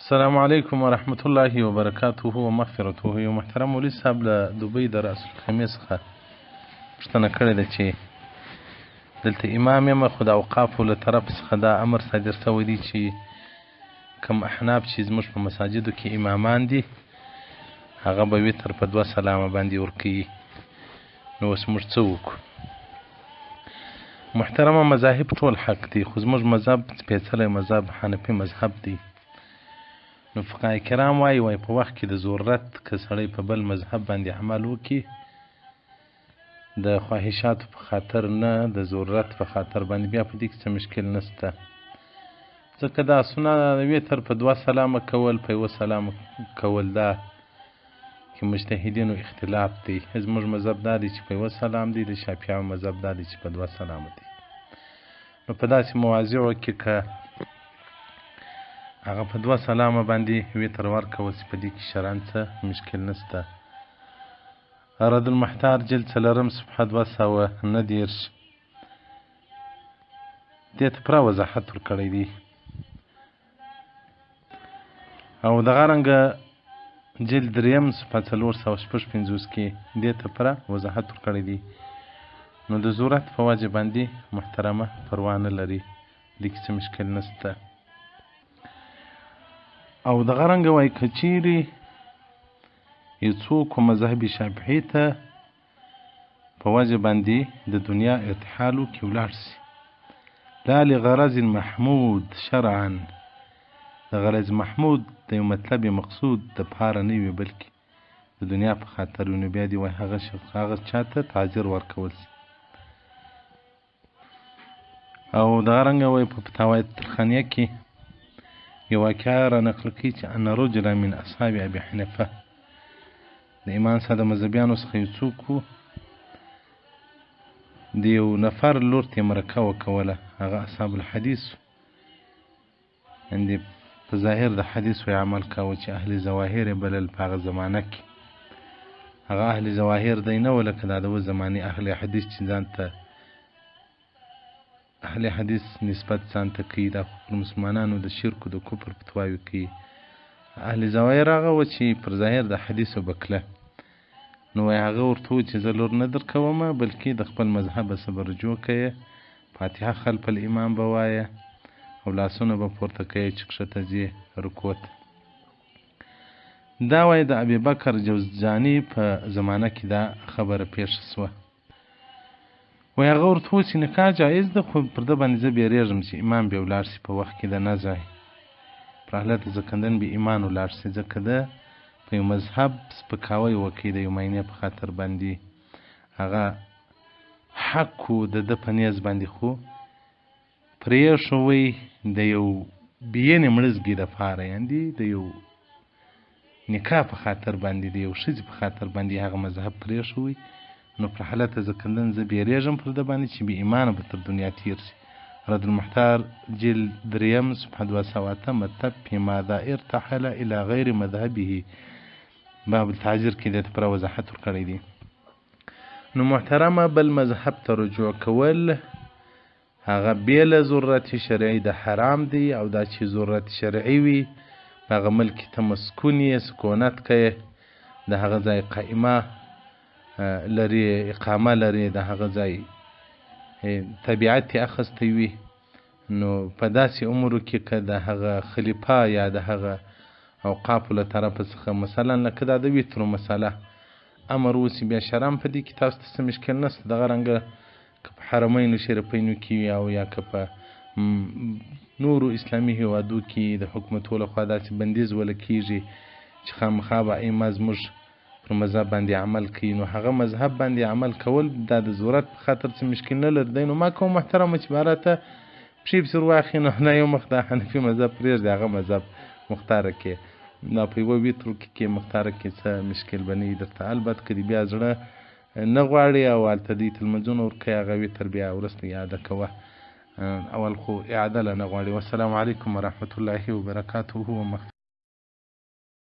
السلام علیکم ورحمة الله وبرکاته ومغفرته. یو محترم مولوي صاحب له دوبۍ د رأس الخیمې څخه پوښتنه کړې ده چې دلته امام یم، خو د اوقافو له طرف څخه دا امر صادر شوی دی چې کوم احناف چې زموږ په مساجدو کې امامان دي هغه به وتر په 2 سلامه باندې ورکوي. نو اوس موږ څه وکړو؟ محترمه مذاهب ټول حق دي، خو زموږ مذهب سپېڅلی مذهب حنفي مذهب دی. نو فقهای کرام وایي په وخت کې د ضرورت که سړی په بل مذهب باندې عمل وکړي د خواهشاتو په خاطر نه، د ضرورت په خاطر باندې، بیا په دې کې څه مشکل نشته. ځکه دا سنه وتر په 2 سلامه کول، په 1 سلامه کول، دا کې مجتهدینو اختلاف دی. زموږ مذهب دا دی چې په 1 سلام دی، د شافعیانو مذهب دا دی چې په 2 سلامه دی. نو په داسې مواضعو کې که هغه په 2 سلامه باندې وتر ورکول شي، په دې کې شرعاً څه مشکل نشته. رد المحتار جلد 4 صفحه 219 دې ته پوره وضاحت ورکړی دی. او دغه رنګه جلد 3 صفحه 456 کې دې ته پوره وضاحت ورکړی دی. نو د ضرورت په وجه باندې محترمه پروا نه لري، دې کې څه مشکل نشته. او دغه رنګه وایي که چیرې یو څوک مذهب شافعي ته په وجه باندې د دنیا ارتحال وکړي ولاړ شي، لا لغرض محمود شرعا، د غرض محمود د یو مطلب مقصود دپاره نه وي بلکې د دنیا په خاطر وي، نو بیا دې وایي هغه چا ته تعذیر ورکول شي. او دغه رنګه وایي په فتاوی ترخانیه کې یو واقعه را نقل کوي چې ان رجلا من اصحاب ابي حنیفه، د امام صاحب د مذهبیانو څخه یو څوک و، د یو نفر لور ته مرکه وکوله. هغه اصحاب الحدیث اندې په ظاهر د حدیث وی عمل کاوه چې اهل ظواهر یې بلل. په هغه زمانه کې هغه اهل ظواهر دی نه و، لکه دا د زمانې اهل حدیث چې ځان ته اهل حدیث نسبت ځان ته کوي، دا خو مسلمانانو د شرک و د کفر فتواوې کوي. اهل ظواهر هغه و چې پر ظاهر د حدیثو بکله. نو وایي هغه ورته و چې زه لور نه درکومه، بلکې د خپل مذهب څخه به رجوع کوې، فاتحه خلف الامام به وایه او لاسونه به پورته کوې چې کښته ځې رکوع ته. دا وایي د ابوبکر جوزجاني په زمانه کې دا خبره پیښه شوه. وایي هغه ورته و چې نکاح جایز ده، خو پر ده باندې زه بیریږم چې امام بیا ولاړ شي په وخت کې د نزع پر حالت ځکندن به ایمان ولاړ شي، ځکه ده په یو مذهب سپکاوی وکړي د یو مینې په خاطر باندې. هغه حق و د ده په نیز باندې، خو پرېښوی د یو بیینې مړزګي دپاره، یعنې د یو نکاح په خاطر باندې، د یو ښځې په خاطر باندې هغه مذهب پرېښوی. نو پر حالت ځکندن زه بیریږم پر ده باندې چې بې ایمانه به تر دنیا تیر شي. رد المحتار جلد 3 صفحه 208 مطلب فيما ذا ارتحل الى غیر مذهبه باب التعذير کې دې ته پوره وضاحت ورکړی دی. نو محترمه بل مذهب ته رجوع کول هغه بې له ضرورت شرعي د حرام دی، او دا چې ضرورت شرعي وي په هغه ملک تمسکون یې سکونت کوي، د هغه ځای قائمه لري، اقامه لري، د هغه ځای طبیعت یې اخیستی وي. نو په داسې امورو کې که د هغه خلیفه یا د هغه اوقافو له طرفه څخه مثلا لکه دا د وترو مسله امر وسي، بیا شرعاً په دې کې تاسو ته څه مشکل نشته. دغه رنګه که په حرمینو شریفینو کې وي او یا که په نورو اسلامي هیوادو کې د حکومتو لخوا داسې بندیز وله کېږي چې خامخا به ائمه زموږ پر مذهب باندې عمل کوي، نو هغه مذهب باندې عمل کول دا د ضرورت په خاطر څه مشکل نه لري دی. نو ما کوم محترمه چې باراته پښې پسې ورواخلي، نو دا یو مخ د حنفي مذهب پرېږدي، هغه مذهب مختاره کړې، دا په یوه وترو کې مختاره کړې، څه مشکل به نه وي درته. البته که دې بیا زړه نه غواړي او هلته دوی ته لمونځونه ورکوي، هغه وتر بیا وروسته اعاده کوه، اول خو اعاده له نه غواړي. والسلام علیکم ورحمة الله وبرکاته.